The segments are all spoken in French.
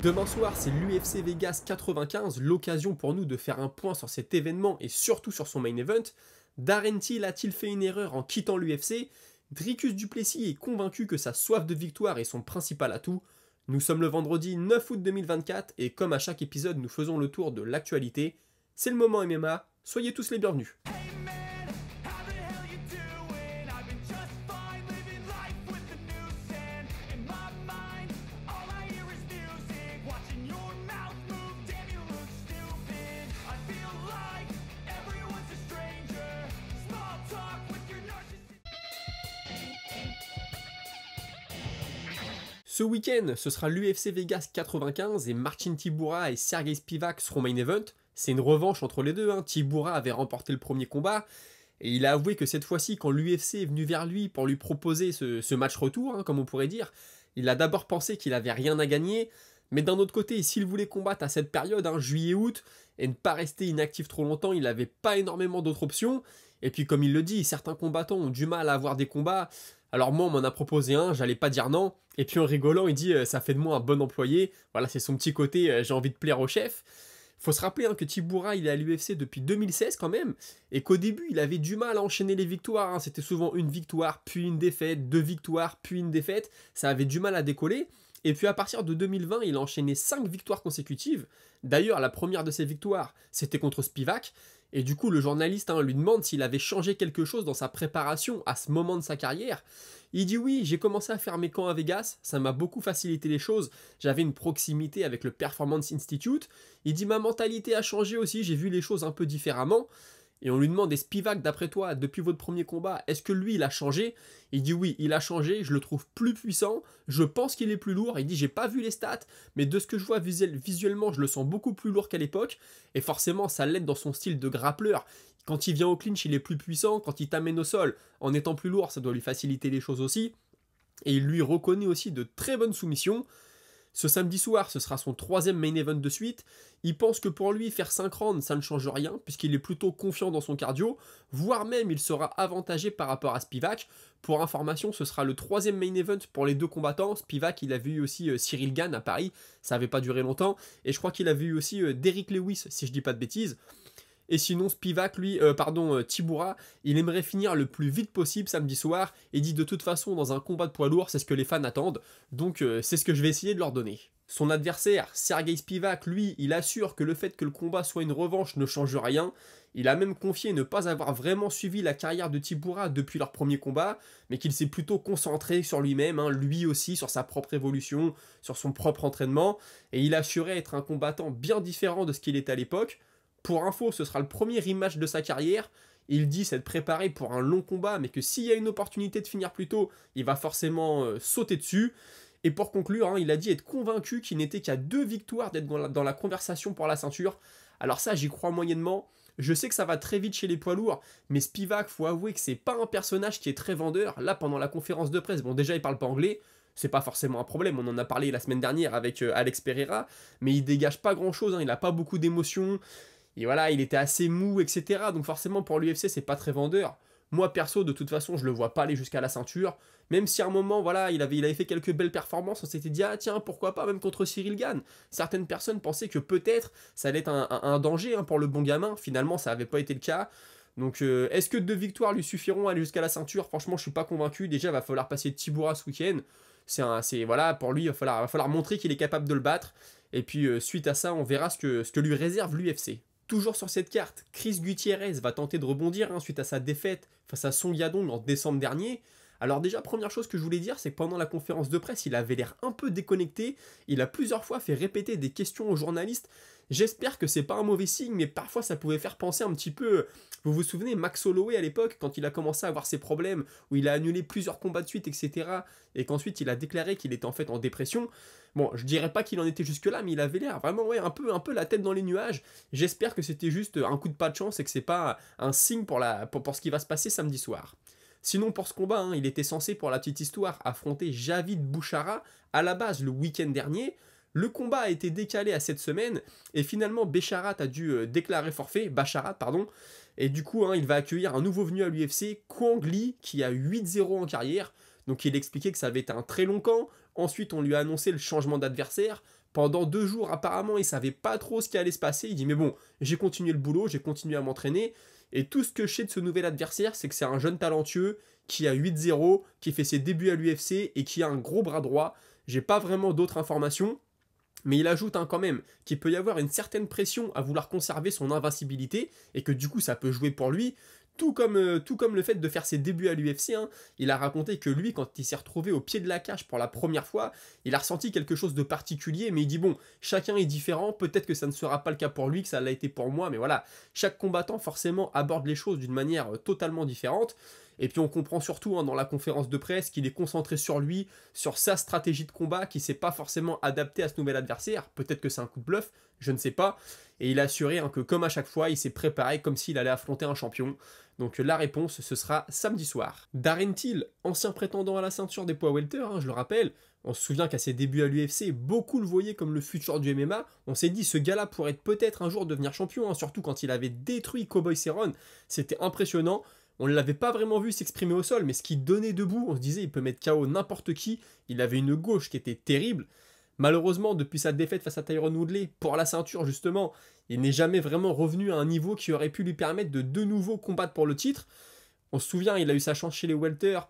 Demain soir, c'est l'UFC Vegas 95, l'occasion pour nous de faire un point sur cet événement et surtout sur son main event. Darren Till a-t-il fait une erreur en quittant l'UFC? Dricus du Plessis est convaincu que sa soif de victoire est son principal atout. Nous sommes le vendredi 9 août 2024 et comme à chaque épisode, nous faisons le tour de l'actualité. C'est le moment MMA, soyez tous les bienvenus. Ce week-end, ce sera l'UFC Vegas 95 et Marcin Tybura et Serghei Spivak seront main event. C'est une revanche entre les deux, Tybura avait remporté le premier combat et il a avoué que cette fois-ci, quand l'UFC est venu vers lui pour lui proposer ce match retour, comme on pourrait dire, il a d'abord pensé qu'il avait rien à gagner, mais d'un autre côté, s'il voulait combattre à cette période, juillet-août, et ne pas rester inactif trop longtemps, il n'avait pas énormément d'autres options. Et puis comme il le dit, certains combattants ont du mal à avoir des combats. Alors moi, on m'en a proposé un, j'allais pas dire non. Et puis en rigolant, il dit ça fait de moi un bon employé. Voilà, c'est son petit côté, j'ai envie de plaire au chef. Faut se rappeler que Tybura, il est à l'UFC depuis 2016 quand même, et qu'au début, il avait du mal à enchaîner les victoires. C'était souvent une victoire, puis une défaite, deux victoires, puis une défaite. Ça avait du mal à décoller. Et puis à partir de 2020, il a enchaîné 5 victoires consécutives. D'ailleurs, la première de ces victoires, c'était contre Spivak. Et du coup, le journaliste lui demande s'il avait changé quelque chose dans sa préparation à ce moment de sa carrière. Il dit oui, j'ai commencé à faire mes camps à Vegas, ça m'a beaucoup facilité les choses, j'avais une proximité avec le Performance Institute. Il dit ma mentalité a changé aussi, j'ai vu les choses un peu différemment. Et on lui demande, et Spivak, d'après toi, depuis votre premier combat, est-ce que lui, il a changé? Il dit oui, il a changé, je le trouve plus puissant, je pense qu'il est plus lourd. Il dit, j'ai pas vu les stats, mais de ce que je vois visuellement, je le sens beaucoup plus lourd qu'à l'époque. Et forcément, ça l'aide dans son style de grappleur. Quand il vient au clinch, il est plus puissant. Quand il t'amène au sol, en étant plus lourd, ça doit lui faciliter les choses aussi. Et il lui reconnaît aussi de très bonnes soumissions. Ce samedi soir, ce sera son 3e main event de suite. Il pense que pour lui, faire 5 rounds, ça ne change rien, puisqu'il est plutôt confiant dans son cardio, voire même il sera avantagé par rapport à Spivak. Pour information, ce sera le 3e main event pour les deux combattants. Spivak, il avait eu aussi Cyril Gane à Paris, ça n'avait pas duré longtemps, et je crois qu'il avait eu aussi Derrick Lewis, si je dis pas de bêtises. Et sinon, Spivak, Tybura, il aimerait finir le plus vite possible samedi soir, et dit de toute façon, dans un combat de poids lourd, c'est ce que les fans attendent, donc c'est ce que je vais essayer de leur donner. Son adversaire, Serghei Spivak, lui, il assure que le fait que le combat soit une revanche ne change rien. Il a même confié ne pas avoir vraiment suivi la carrière de Tybura depuis leur premier combat, mais qu'il s'est plutôt concentré sur lui-même, lui aussi, sur sa propre évolution, sur son propre entraînement, et il assurait être un combattant bien différent de ce qu'il était à l'époque. Pour info, ce sera le premier rematch de sa carrière. Il dit s'être préparé pour un long combat, mais que s'il y a une opportunité de finir plus tôt, il va forcément sauter dessus. Et pour conclure, il a dit être convaincu qu'il n'était qu'à 2 victoires d'être dans la conversation pour la ceinture. Alors ça, j'y crois moyennement. Je sais que ça va très vite chez les poids lourds, mais Spivak, faut avouer que c'est pas un personnage qui est très vendeur. Là, pendant la conférence de presse, bon déjà il parle pas anglais, c'est pas forcément un problème, on en a parlé la semaine dernière avec Alex Pereira, mais il dégage pas grand chose, il a pas beaucoup d'émotions. Et voilà, il était assez mou, etc. Donc forcément, pour l'UFC, c'est pas très vendeur. Moi, perso, de toute façon, je le vois pas aller jusqu'à la ceinture. Même si à un moment, voilà, il avait fait quelques belles performances, on s'était dit, ah tiens, pourquoi pas, même contre Cyril Gane. Certaines personnes pensaient que peut-être, ça allait être un danger pour le bon gamin. Finalement, ça avait pas été le cas. Donc, est-ce que 2 victoires lui suffiront à aller jusqu'à la ceinture? Franchement, je suis pas convaincu. Déjà, il va falloir passer Tybura ce week-end. Voilà, pour lui, il va falloir montrer qu'il est capable de le battre. Et puis, suite à ça, on verra ce que lui réserve l'UFC. Toujours sur cette carte, Chris Gutiérrez va tenter de rebondir suite à sa défaite face à Song Yadong en décembre dernier. Alors déjà, première chose que je voulais dire, c'est que pendant la conférence de presse, il avait l'air un peu déconnecté. Il a plusieurs fois fait répéter des questions aux journalistes. J'espère que c'est pas un mauvais signe, mais parfois ça pouvait faire penser un petit peu... Vous vous souvenez, Max Holloway à l'époque, quand il a commencé à avoir ses problèmes, où il a annulé plusieurs combats de suite, etc. Et qu'ensuite il a déclaré qu'il était en fait en dépression. Bon, je dirais pas qu'il en était jusque-là, mais il avait l'air vraiment un peu la tête dans les nuages. J'espère que c'était juste un coup de pas de chance et que c'est pas un signe pour ce qui va se passer samedi soir. Sinon, pour ce combat, il était censé, pour la petite histoire, affronter Javid Bouchara à la base le week-end dernier. Le combat a été décalé à cette semaine et finalement Bacharat a dû déclarer forfait, et du coup il va accueillir un nouveau venu à l'UFC, Kwang Lee, qui a 8-0 en carrière. Donc il expliquait que ça avait été un très long camp. Ensuite on lui a annoncé le changement d'adversaire. Pendant 2 jours, apparemment, il savait pas trop ce qui allait se passer. Il dit, mais bon, j'ai continué le boulot, j'ai continué à m'entraîner. Et tout ce que je sais de ce nouvel adversaire, c'est que c'est un jeune talentueux qui a 8-0, qui fait ses débuts à l'UFC et qui a un gros bras droit. J'ai pas vraiment d'autres informations. Mais il ajoute quand même qu'il peut y avoir une certaine pression à vouloir conserver son invincibilité et que du coup ça peut jouer pour lui. Tout comme le fait de faire ses débuts à l'UFC, hein. Il a raconté que lui, quand il s'est retrouvé au pied de la cage pour la première fois, il a ressenti quelque chose de particulier, mais il dit bon, chacun est différent, peut-être que ça ne sera pas le cas pour lui, que ça l'a été pour moi, mais voilà, chaque combattant forcément aborde les choses d'une manière totalement différente. Et puis on comprend surtout dans la conférence de presse qu'il est concentré sur lui, sur sa stratégie de combat, qui ne s'est pas forcément adaptée à ce nouvel adversaire. Peut-être que c'est un coup de bluff, je ne sais pas. Et il a assuré que comme à chaque fois, il s'est préparé comme s'il allait affronter un champion. Donc la réponse, ce sera samedi soir. Darren Till, ancien prétendant à la ceinture des poids welter, je le rappelle. On se souvient qu'à ses débuts à l'UFC, beaucoup le voyaient comme le futur du MMA. On s'est dit, ce gars-là pourrait peut-être un jour devenir champion, surtout quand il avait détruit Cowboy Cerrone. C'était impressionnant. On ne l'avait pas vraiment vu s'exprimer au sol, mais ce qu'il donnait debout, on se disait il peut mettre KO n'importe qui. Il avait une gauche qui était terrible. Malheureusement, depuis sa défaite face à Tyron Woodley, pour la ceinture justement, il n'est jamais vraiment revenu à un niveau qui aurait pu lui permettre de nouveau combattre pour le titre. On se souvient, il a eu sa chance chez les welter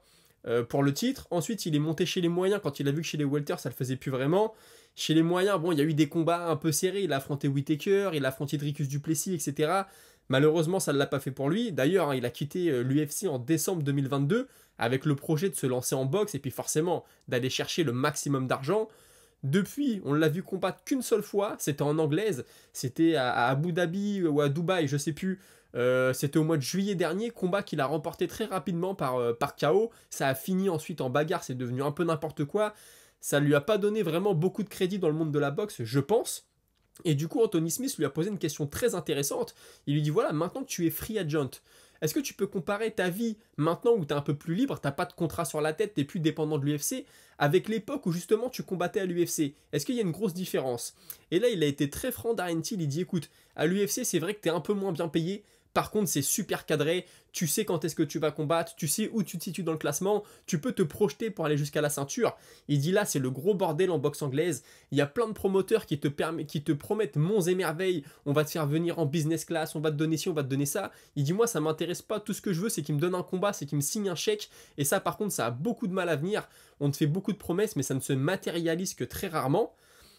pour le titre. Ensuite, il est monté chez les moyens quand il a vu que chez les welter, ça le faisait plus vraiment. Chez les moyens, bon, il y a eu des combats un peu serrés. Il a affronté Whittaker, il a affronté Dricus du Plessis, etc. Malheureusement, ça ne l'a pas fait pour lui. D'ailleurs, il a quitté l'UFC en décembre 2022 avec le projet de se lancer en boxe et puis forcément d'aller chercher le maximum d'argent. Depuis, on ne l'a vu combattre qu'une seule fois, c'était en anglaise, c'était à Abu Dhabi ou à Dubaï, je sais plus. C'était au mois de juillet dernier, combat qu'il a remporté très rapidement par KO. Ça a fini ensuite en bagarre, c'est devenu un peu n'importe quoi. Ça lui a pas donné vraiment beaucoup de crédit dans le monde de la boxe, je pense. Et du coup, Anthony Smith lui a posé une question très intéressante. Il lui dit, voilà, maintenant que tu es free agent, est-ce que tu peux comparer ta vie maintenant où tu es un peu plus libre, tu n'as pas de contrat sur la tête, tu n'es plus dépendant de l'UFC, avec l'époque où justement tu combattais à l'UFC? Est-ce qu'il y a une grosse différence? Et là, il a été très franc, Darren Till, il dit, écoute, à l'UFC, c'est vrai que tu es un peu moins bien payé, par contre, c'est super cadré, tu sais quand est-ce que tu vas combattre, tu sais où tu te situes dans le classement, tu peux te projeter pour aller jusqu'à la ceinture. Il dit là, c'est le gros bordel en boxe anglaise, il y a plein de promoteurs qui te promettent monts et merveilles, on va te faire venir en business class, on va te donner ci, on va te donner ça. Il dit moi, ça m'intéresse pas, tout ce que je veux, c'est qu'il me donne un combat, c'est qu'il me signe un chèque, et ça par contre, ça a beaucoup de mal à venir. On te fait beaucoup de promesses, mais ça ne se matérialise que très rarement.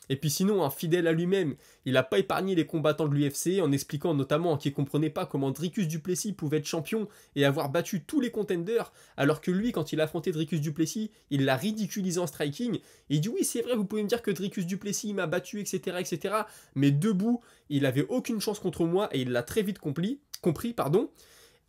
Et puis sinon, un fidèle à lui-même, il n'a pas épargné les combattants de l'UFC en expliquant notamment qu'il ne comprenait pas comment Dricus du Plessis pouvait être champion et avoir battu tous les contenders, alors que lui, quand il a affronté Dricus du Plessis, il l'a ridiculisé en striking. Il dit oui, c'est vrai, vous pouvez me dire que Dricus du Plessis m'a battu, etc., etc. Mais debout, il n'avait aucune chance contre moi et il l'a très vite compris.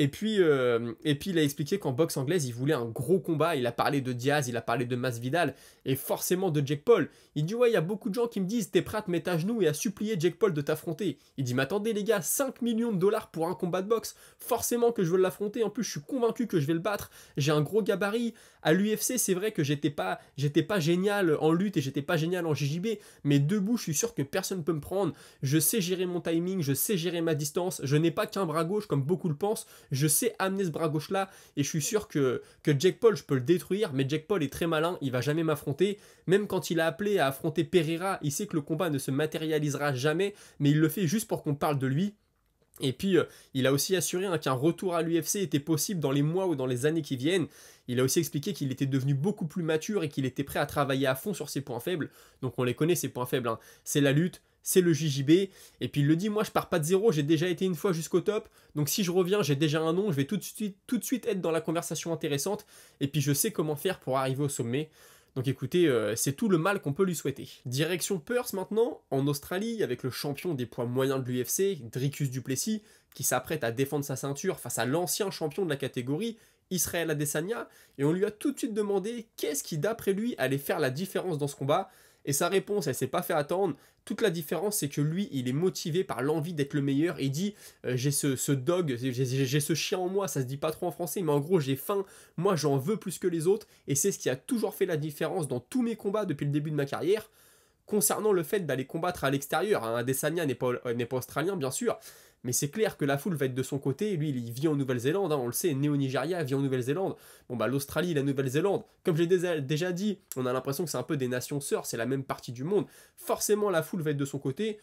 Et puis il a expliqué qu'en boxe anglaise, il voulait un gros combat. Il a parlé de Diaz, il a parlé de Masvidal et forcément de Jake Paul. Il dit ouais, il y a beaucoup de gens qui me disent t'es prêt à te mettre à genoux et à supplier Jake Paul de t'affronter. Il dit mais attendez les gars, 5 millions de dollars pour un combat de boxe. Forcément que je veux l'affronter. En plus, je suis convaincu que je vais le battre. J'ai un gros gabarit. À l'UFC, c'est vrai que j'étais pas génial en lutte et j'étais pas génial en JJB. Mais debout, je suis sûr que personne ne peut me prendre. Je sais gérer mon timing, je sais gérer ma distance. Je n'ai pas qu'un bras gauche comme beaucoup le pensent. Je sais amener ce bras gauche là et je suis sûr que Jake Paul je peux le détruire, mais Jake Paul est très malin, il va jamais m'affronter. Même quand il a appelé à affronter Pereira, il sait que le combat ne se matérialisera jamais, mais il le fait juste pour qu'on parle de lui. Et puis il a aussi assuré qu'un retour à l'UFC était possible dans les mois ou dans les années qui viennent. Il a aussi expliqué qu'il était devenu beaucoup plus mature et qu'il était prêt à travailler à fond sur ses points faibles. Donc on les connaît ces points faibles, hein. C'est la lutte, c'est le JJB, et puis il le dit, moi je pars pas de zéro, j'ai déjà été une fois jusqu'au top, donc si je reviens, j'ai déjà un nom, je vais tout de suite être dans la conversation intéressante, et puis je sais comment faire pour arriver au sommet. Donc écoutez, c'est tout le mal qu'on peut lui souhaiter. Direction Perth maintenant, en Australie, avec le champion des poids moyens de l'UFC, Dricus du Plessis, qui s'apprête à défendre sa ceinture face à l'ancien champion de la catégorie, Israel Adesanya, et on lui a tout de suite demandé qu'est-ce qui d'après lui allait faire la différence dans ce combat. Et sa réponse, elle s'est pas fait attendre. Toute la différence, c'est que lui, il est motivé par l'envie d'être le meilleur. Et il dit, j'ai ce dog, j'ai ce chien en moi, ça se dit pas trop en français, mais en gros, j'ai faim. Moi, j'en veux plus que les autres. Et c'est ce qui a toujours fait la différence dans tous mes combats depuis le début de ma carrière. concernant le fait d'aller combattre à l'extérieur. Hein, Adesanya n'est pas australien, bien sûr, mais c'est clair que la foule va être de son côté. Lui, il vit en Nouvelle-Zélande, hein, on le sait, né au Nigeria, vit en Nouvelle-Zélande. Bon, bah, l'Australie, la Nouvelle-Zélande, comme je l'ai déjà dit, on a l'impression que c'est un peu des nations sœurs, c'est la même partie du monde. Forcément, la foule va être de son côté.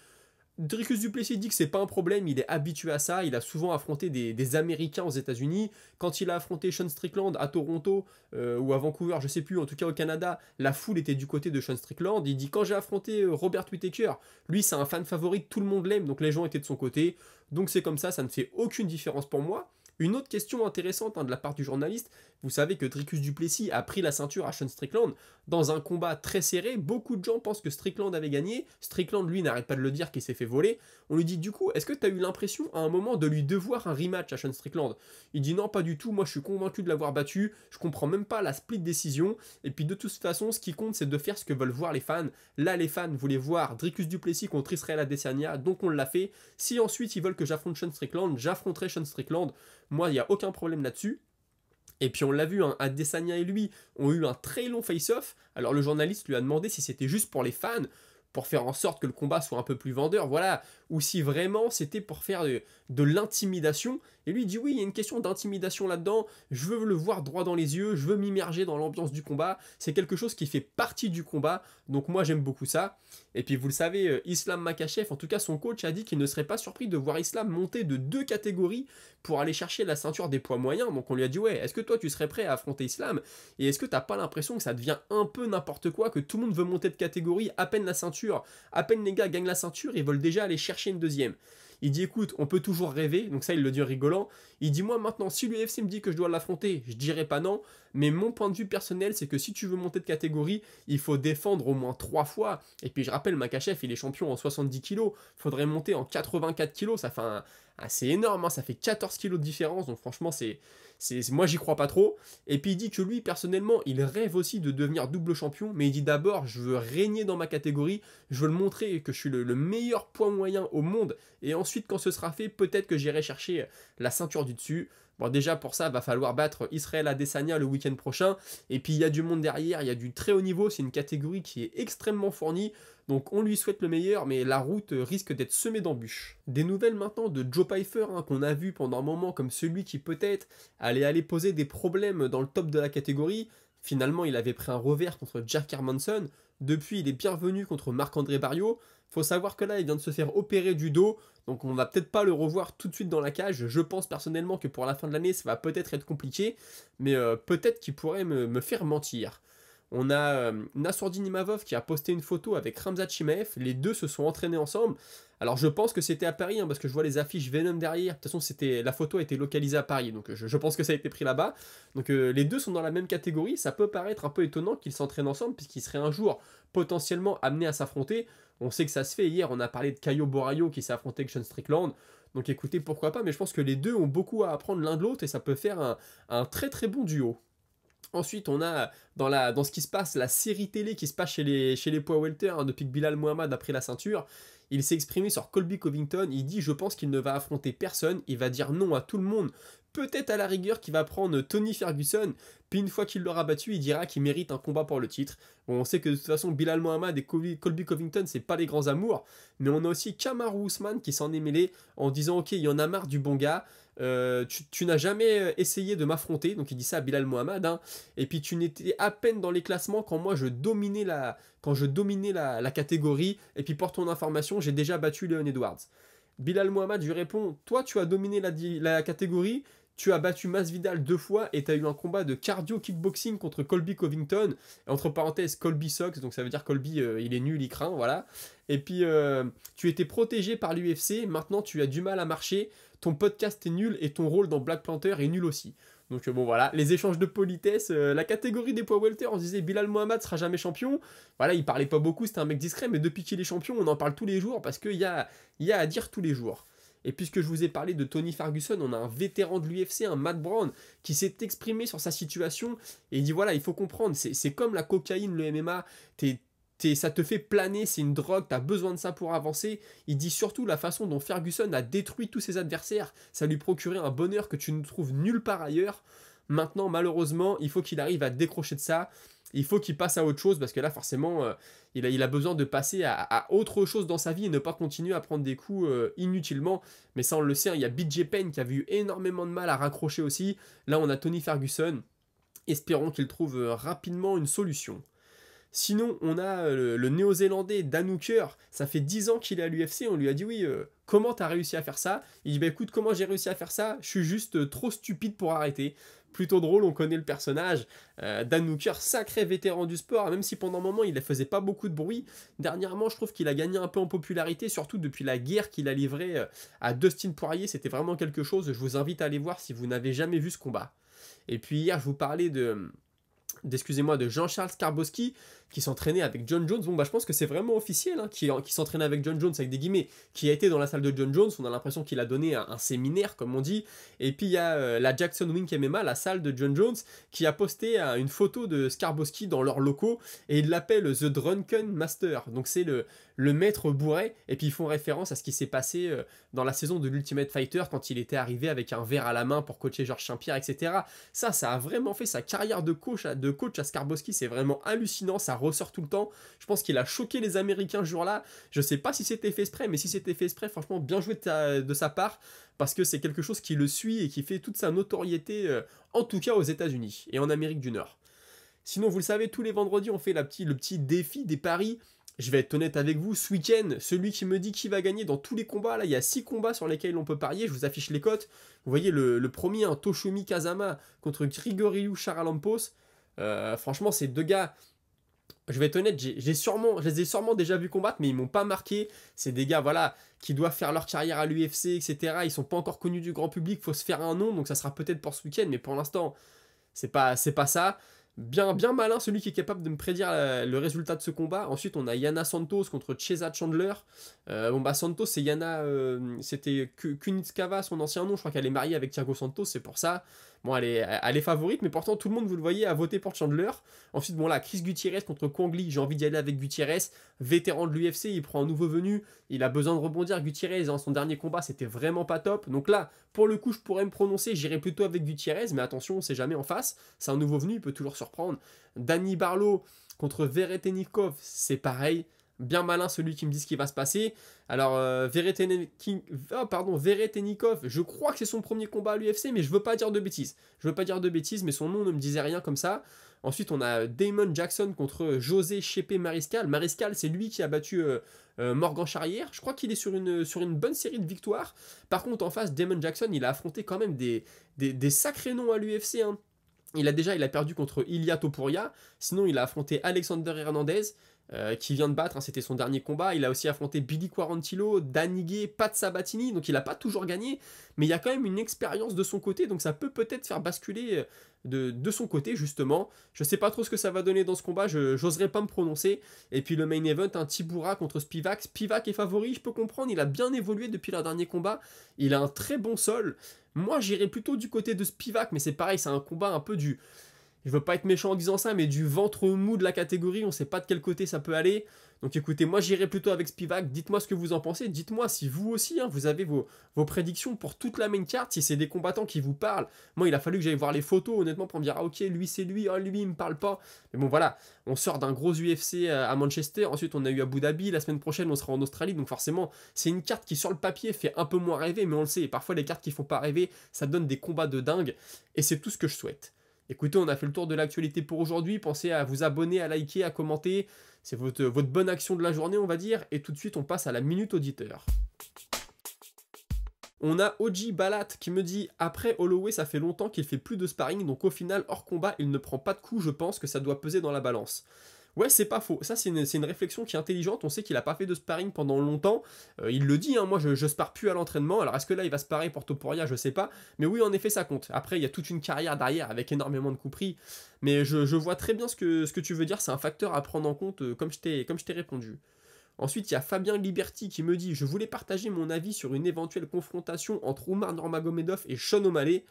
Dricus du Plessis dit que c'est pas un problème, il est habitué à ça, il a souvent affronté des Américains aux États-Unis. Quand il a affronté Sean Strickland à Toronto ou à Vancouver, je sais plus, en tout cas au Canada, la foule était du côté de Sean Strickland. Il dit quand j'ai affronté Robert Whittaker, lui c'est un fan favori, tout le monde l'aime, donc les gens étaient de son côté. Donc c'est comme ça ne fait aucune différence pour moi. Une autre question intéressante de la part du journaliste, vous savez que Dricus du Plessis a pris la ceinture à Sean Strickland dans un combat très serré. Beaucoup de gens pensent que Strickland avait gagné. Strickland, lui, n'arrête pas de le dire qu'il s'est fait voler. On lui dit du coup, est-ce que tu as eu l'impression à un moment de lui devoir un rematch à Sean Strickland? Il dit non, pas du tout. Moi, je suis convaincu de l'avoir battu. Je comprends même pas la split décision. Et puis de toute façon, ce qui compte, c'est de faire ce que veulent voir les fans. Là, les fans voulaient voir Dricus du Plessis contre Israel Adesanya, donc on l'a fait. Si ensuite ils veulent que j'affronte Sean Strickland, j'affronterai Sean Strickland. Moi, il n'y a aucun problème là-dessus. Et puis on l'a vu, hein, Adesanya et lui ont eu un très long face-off. Alors le journaliste lui a demandé si c'était juste pour les fans, pour faire en sorte que le combat soit un peu plus vendeur, voilà, ou si vraiment c'était pour faire de l'intimidation. Et lui il dit oui, il y a une question d'intimidation là-dedans, je veux le voir droit dans les yeux, je veux m'immerger dans l'ambiance du combat, c'est quelque chose qui fait partie du combat, donc moi j'aime beaucoup ça. Et puis vous le savez, Islam Makhachev, en tout cas son coach a dit qu'il ne serait pas surpris de voir Islam monter de 2 catégories pour aller chercher la ceinture des poids moyens. Donc on lui a dit ouais, est-ce que toi tu serais prêt à affronter Islam? Et est-ce que t'as pas l'impression que ça devient un peu n'importe quoi, que tout le monde veut monter de catégorie, à peine la ceinture, à peine les gars gagnent la ceinture, ils veulent déjà aller chercher une deuxième. Il dit écoute, on peut toujours rêver, donc ça il le dit en rigolant. Il dit moi maintenant, si l'UFC me dit que je dois l'affronter, je dirais pas non, mais mon point de vue personnel c'est que si tu veux monter de catégorie, il faut défendre au moins 3 fois. Et puis je rappelle, Makhachev il est champion en 70 kg, faudrait monter en 84 kg, ça fait c'est énorme, hein, ça fait 14 kg de différence, donc franchement moi j'y crois pas trop. Et puis il dit que lui personnellement il rêve aussi de devenir double champion, mais il dit d'abord je veux régner dans ma catégorie, je veux le montrer que je suis le meilleur poids moyen au monde, et ensuite quand ce sera fait peut-être que j'irai chercher la ceinture du dessus. Bon déjà pour ça va falloir battre Israel Adesanya le week-end prochain, et puis il y a du monde derrière, il y a du très haut niveau, c'est une catégorie qui est extrêmement fournie, donc on lui souhaite le meilleur, mais la route risque d'être semée d'embûches. Des nouvelles maintenant de Joe Pyfer, hein, qu'on a vu pendant un moment comme celui qui peut-être allait aller poser des problèmes dans le top de la catégorie. Finalement il avait pris un revers contre Jack Hermanson, depuis il est bien revenu contre Marc-André Barriault. Faut savoir que là il vient de se faire opérer du dos, donc on va peut-être pas le revoir tout de suite dans la cage. Je pense personnellement que pour la fin de l'année ça va peut-être être compliqué, mais peut-être qu'il pourrait me faire mentir. On a Nassourdine Imavov qui a posté une photo avec Khamzat Chimaev, les deux se sont entraînés ensemble. Alors je pense que c'était à Paris, hein, parce que je vois les affiches Venom derrière, de toute façon la photo a été localisée à Paris, donc je pense que ça a été pris là-bas. Donc les deux sont dans la même catégorie, ça peut paraître un peu étonnant qu'ils s'entraînent ensemble, puisqu'ils seraient un jour potentiellement amenés à s'affronter. On sait que ça se fait, hier on a parlé de Caio Borraio qui s'est affronté avec Sean Strickland, donc écoutez, pourquoi pas, mais je pense que les deux ont beaucoup à apprendre l'un de l'autre, et ça peut faire un très très bon duo. Ensuite, on a dans ce qui se passe, la série télé qui se passe chez les poids welter, hein, depuis que Bilal Mohamed a pris la ceinture. Il s'est exprimé sur Colby Covington, il dit « Je pense qu'il ne va affronter personne, il va dire non à tout le monde. Peut-être à la rigueur qu'il va prendre Tony Ferguson, puis une fois qu'il l'aura battu, il dira qu'il mérite un combat pour le titre. » Bon, on sait que de toute façon, Bilal Mohamed et Colby Covington, c'est pas les grands amours, mais on a aussi Kamaru Usman qui s'en est mêlé en disant « Ok, il y en a marre du bon gars. Tu n'as jamais essayé de m'affronter, donc il dit ça à Bilal Mohamed, hein, et puis tu n'étais à peine dans les classements quand moi je dominais la catégorie, et puis pour ton information, j'ai déjà battu Leon Edwards. Bilal Mohamed, je lui réponds, toi tu as dominé la catégorie, tu as battu Masvidal 2 fois et tu as eu un combat de cardio kickboxing contre Colby Covington, entre parenthèses Colby Sox, donc ça veut dire Colby il est nul, il craint, voilà. Et puis tu étais protégé par l'UFC, maintenant tu as du mal à marcher, ton podcast est nul et ton rôle dans Black Panther est nul aussi. Donc bon voilà, les échanges de politesse, la catégorie des poids welter, on se disait Bilal Mohamed sera jamais champion. Voilà, il parlait pas beaucoup, c'était un mec discret, mais depuis qu'il est champion, on en parle tous les jours parce qu'il y a à dire tous les jours. Et puisque je vous ai parlé de Tony Ferguson, on a un vétéran de l'UFC, un Matt Brown, qui s'est exprimé sur sa situation et il dit voilà, il faut comprendre, c'est comme la cocaïne, le MMA, ça te fait planer, c'est une drogue, t'as besoin de ça pour avancer. Il dit surtout la façon dont Ferguson a détruit tous ses adversaires, ça lui procurait un bonheur que tu ne trouves nulle part ailleurs. Maintenant, malheureusement, il faut qu'il arrive à décrocher de ça. il faut qu'il passe à autre chose parce que là, forcément, il a besoin de passer à autre chose dans sa vie et ne pas continuer à prendre des coups inutilement. Mais ça, on le sait, hein, il y a BJ Penn qui a eu énormément de mal à raccrocher aussi. Là, on a Tony Ferguson. Espérons qu'il trouve rapidement une solution. Sinon, on a le néo-zélandais Dan Hooker, ça fait 10 ans qu'il est à l'UFC, on lui a dit oui, comment t'as réussi à faire ça? Il dit bah écoute, comment j'ai réussi à faire ça? Je suis juste trop stupide pour arrêter. Plutôt drôle, on connaît le personnage. Dan Hooker, sacré vétéran du sport, même si pendant un moment il ne faisait pas beaucoup de bruit. Dernièrement, je trouve qu'il a gagné un peu en popularité, surtout depuis la guerre qu'il a livrée à Dustin Poirier, c'était vraiment quelque chose. Je vous invite à aller voir si vous n'avez jamais vu ce combat. Et puis hier, je vous parlais de Jean-Charles Skarbowski qui s'entraînait avec John Jones. Bon, bah, je pense que c'est vraiment officiel, hein, qui s'entraînait avec John Jones, avec des guillemets, qui a été dans la salle de John Jones. On a l'impression qu'il a donné un séminaire, comme on dit. Et puis, il y a la Jackson Wink MMA, la salle de John Jones, qui a posté une photo de Skarbowski dans leurs locaux, et il l'appelle The Drunken Master. Donc, c'est le maître bourré, et puis ils font référence à ce qui s'est passé dans la saison de l'Ultimate Fighter, quand il était arrivé avec un verre à la main pour coacher Georges Saint-Pierre, etc. Ça a vraiment fait sa carrière de coach à Skarbowski, c'est vraiment hallucinant, ça ressort tout le temps. Je pense qu'il a choqué les Américains ce jour-là. Je sais pas si c'était fait exprès, mais si c'était fait exprès, franchement, bien joué de sa part, parce que c'est quelque chose qui le suit et qui fait toute sa notoriété, en tout cas aux États-Unis et en Amérique du Nord. Sinon, vous le savez, tous les vendredis, on fait le petit défi des paris. Je vais être honnête avec vous, ce week-end, celui qui me dit qui va gagner dans tous les combats, là, il y a 6 combats sur lesquels on peut parier, je vous affiche les cotes. Vous voyez le premier, un Toshiomi Kazama contre Grigoriou Charalampos. Franchement, ces deux gars, je vais être honnête, je les ai sûrement déjà vus combattre, mais ils m'ont pas marqué. C'est des gars, voilà, qui doivent faire leur carrière à l'UFC, etc. Ils sont pas encore connus du grand public, faut se faire un nom, donc ça sera peut-être pour ce week-end, mais pour l'instant, c'est pas ça. Bien malin celui qui est capable de me prédire le résultat de ce combat. Ensuite, on a Yana Santos contre Chesa Chandler. Santos, c'est Yana, c'était Kunitskava, son ancien nom. Je crois qu'elle est mariée avec Thiago Santos, c'est pour ça. Bon, elle est favorite, mais pourtant, tout le monde, vous le voyez, a voté pour Chandler. Ensuite, Chris Gutierrez contre Kwangli. J'ai envie d'y aller avec Gutierrez. Vétéran de l'UFC, il prend un nouveau venu. Il a besoin de rebondir. Gutierrez, son dernier combat, c'était vraiment pas top. Donc là, pour le coup, je pourrais me prononcer. J'irai plutôt avec Gutierrez, mais attention, on sait jamais en face. C'est un nouveau venu, il peut toujours surprendre. Danny Barlow contre Veretenikov, c'est pareil. Bien malin celui qui me dit ce qui va se passer. Alors, Veretenikov, je crois que c'est son premier combat à l'UFC, mais je veux pas dire de bêtises. Mais son nom ne me disait rien comme ça. Ensuite, on a Damon Jackson contre José Chepe Mariscal. Mariscal, c'est lui qui a battu Morgan Charrière. Je crois qu'il est sur une bonne série de victoires. Par contre, en face, Damon Jackson, il a affronté quand même des sacrés noms à l'UFC, hein. Il a perdu contre Ilia Topuria. Sinon, il a affronté Alexander Hernandez, qui vient de battre, hein, c'était son dernier combat. Il a aussi affronté Billy Quarantillo, Dan Ige, Pat Sabatini. Donc il n'a pas toujours gagné, mais il y a quand même une expérience de son côté. Donc ça peut peut-être faire basculer de son côté, justement. Je sais pas trop ce que ça va donner dans ce combat, j'oserais pas me prononcer. Et puis le main event, un Tibura contre Spivak. Spivak est favori, je peux comprendre, il a bien évolué depuis leur dernier combat. Il a un très bon sol. Moi, j'irais plutôt du côté de Spivak, mais c'est pareil, c'est un combat un peu du... Je veux pas être méchant en disant ça, mais du ventre mou de la catégorie, on sait pas de quel côté ça peut aller. Donc écoutez, moi j'irai plutôt avec Spivak, dites-moi ce que vous en pensez, dites-moi si vous aussi, hein, vous avez vos prédictions pour toute la main card, si c'est des combattants qui vous parlent. Moi il a fallu que j'aille voir les photos, honnêtement, pour me dire, ah ok, lui c'est lui, oh lui il me parle pas. Mais bon voilà, on sort d'un gros UFC à Manchester, ensuite on a eu Abu Dhabi, la semaine prochaine on sera en Australie, donc forcément c'est une carte qui sur le papier fait un peu moins rêver, mais on le sait, parfois les cartes qui font pas rêver, ça donne des combats de dingue, et c'est tout ce que je souhaite. Écoutez, on a fait le tour de l'actualité pour aujourd'hui. Pensez à vous abonner, à liker, à commenter. C'est votre bonne action de la journée, on va dire. Et tout de suite, on passe à la minute auditeur. On a Oji Balat qui me dit « Après Holloway, ça fait longtemps qu'il fait plus de sparring, donc au final, hors combat, il ne prend pas de coups. Je pense que ça doit peser dans la balance. » Ouais, c'est pas faux. Ça, c'est une réflexion qui est intelligente. On sait qu'il a pas fait de sparring pendant longtemps. Il le dit, hein, moi, je spare plus à l'entraînement. Alors, est-ce que là, il va sparer pour Topuria? Je sais pas. Mais oui, en effet, ça compte. Après, il y a toute une carrière derrière avec énormément de coups pris. Mais je vois très bien ce que tu veux dire. C'est un facteur à prendre en compte, comme je t'ai répondu. Ensuite, il y a Fabien Liberty qui me dit « Je voulais partager mon avis sur une éventuelle confrontation entre Oumar Nurmagomedov et Sean O'Malley.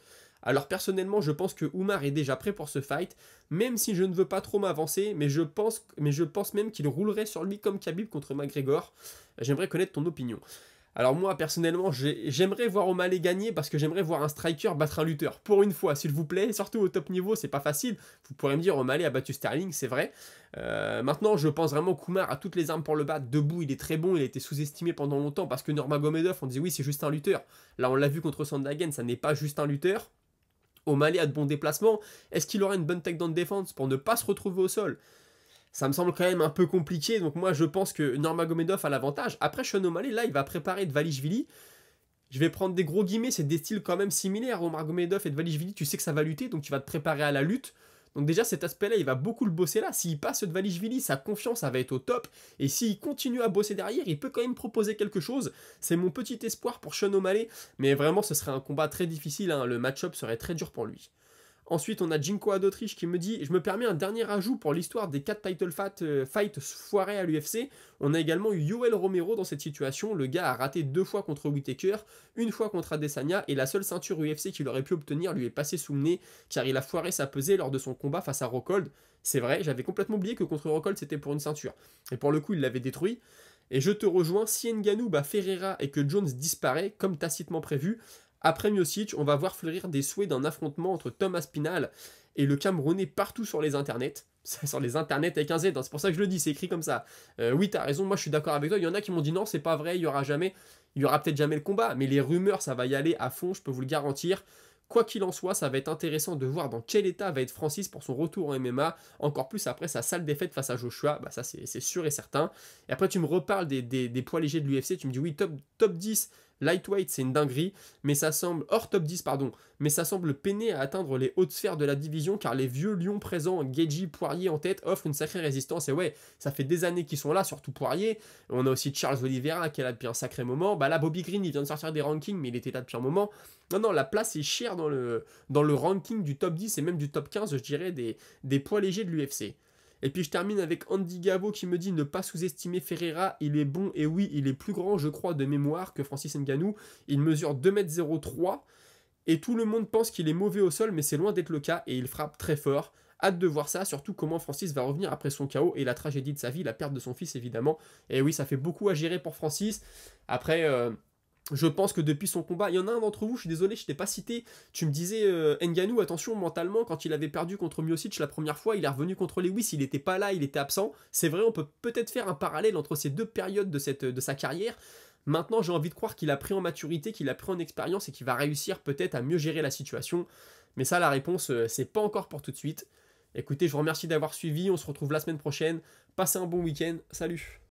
Alors personnellement, je pense que Oumar est déjà prêt pour ce fight, même si je ne veux pas trop m'avancer, mais je pense même qu'il roulerait sur lui comme Khabib contre McGregor. J'aimerais connaître ton opinion. » Alors moi, personnellement, j'aimerais voir O'Malley gagner parce que j'aimerais voir un striker battre un lutteur. Pour une fois, s'il vous plaît, surtout au top niveau, c'est pas facile. Vous pourrez me dire, O'Malley a battu Sterling, c'est vrai. Maintenant, je pense vraiment qu'Oumar a toutes les armes pour le battre. Debout, il est très bon, il a été sous-estimé pendant longtemps parce que Nurmagomedov, on disait oui, c'est juste un lutteur. Là, on l'a vu contre Sandhagen, ça n'est pas juste un lutteur. O'Malley a de bons déplacements. Est-ce qu'il aura une bonne takedown défense pour ne pas se retrouver au sol? Ça me semble quand même un peu compliqué, donc moi je pense que Nurmagomedov a l'avantage. Après Sean O'Malley, là il va préparer Dvalishvili. Je vais prendre des gros guillemets, c'est des styles quand même similaires. Nurmagomedov et Dvalishvili, tu sais que ça va lutter, donc tu vas te préparer à la lutte. Donc déjà cet aspect-là, il va beaucoup le bosser là. S'il passe Dvalishvili, sa confiance, ça va être au top. Et s'il continue à bosser derrière, il peut quand même proposer quelque chose. C'est mon petit espoir pour Sean O'Malley. Mais vraiment, ce serait un combat très difficile, hein. Le match-up serait très dur pour lui. Ensuite, on a Jinko Adautriche qui me dit « Je me permets un dernier ajout pour l'histoire des 4 title fights foirés à l'UFC. On a également eu Yoel Romero dans cette situation. Le gars a raté 2 fois contre Whittaker, 1 fois contre Adesanya, et la seule ceinture UFC qu'il aurait pu obtenir lui est passée sous le nez, car il a foiré sa pesée lors de son combat face à Rockhold. C'est vrai, j'avais complètement oublié que contre Rockhold, c'était pour une ceinture. Et pour le coup, il l'avait détruit. Et je te rejoins, si Ngannou bat Ferreira et que Jones disparaît, comme tacitement prévu, après Miocic, on va voir fleurir des souhaits d'un affrontement entre Thomas Spinal et le Camerounais partout sur les internets. Sur les internets avec un Z, hein, c'est pour ça que je le dis, c'est écrit comme ça. Oui, t'as raison, moi je suis d'accord avec toi. Il y en a qui m'ont dit non, c'est pas vrai, il y aura peut-être jamais le combat, mais les rumeurs, ça va y aller à fond, je peux vous le garantir. Quoi qu'il en soit, ça va être intéressant de voir dans quel état va être Francis pour son retour en MMA, encore plus après sa sale défaite face à Joshua, bah ça c'est sûr et certain. Et après tu me reparles des poids légers de l'UFC, tu me dis oui, top 10, lightweight c'est une dinguerie, mais ça semble, hors top 10 pardon, mais ça semble peiner à atteindre les hautes sphères de la division car les vieux lions présents, Gaethje, Poirier en tête, offrent une sacrée résistance. Et ouais, ça fait des années qu'ils sont là, surtout Poirier. On a aussi Charles Oliveira qui est là depuis un sacré moment. Bah là, Bobby Green, il vient de sortir des rankings, mais il était là depuis un moment. Non, la place est chère dans le ranking du top 10 et même du top 15, je dirais, des poids légers de l'UFC. Et puis je termine avec Andy Gavo qui me dit ne pas sous-estimer Ferreira, il est bon et oui, il est plus grand je crois de mémoire que Francis Ngannou, il mesure 2,03 m et tout le monde pense qu'il est mauvais au sol mais c'est loin d'être le cas et il frappe très fort. Hâte de voir ça, surtout comment Francis va revenir après son KO et la tragédie de sa vie, la perte de son fils évidemment. Et oui, ça fait beaucoup à gérer pour Francis. Après... je pense que depuis son combat, il y en a un d'entre vous, je suis désolé, je t'ai pas cité, tu me disais Ngannou, attention mentalement, quand il avait perdu contre Miocic la première fois, il est revenu contre Lewis, il n'était pas là, il était absent. C'est vrai, on peut peut-être faire un parallèle entre ces deux périodes de sa carrière. Maintenant, j'ai envie de croire qu'il a pris en maturité, qu'il a pris en expérience et qu'il va réussir peut-être à mieux gérer la situation. Mais ça, la réponse, c'est pas encore pour tout de suite. Écoutez, je vous remercie d'avoir suivi, on se retrouve la semaine prochaine. Passez un bon week-end, salut!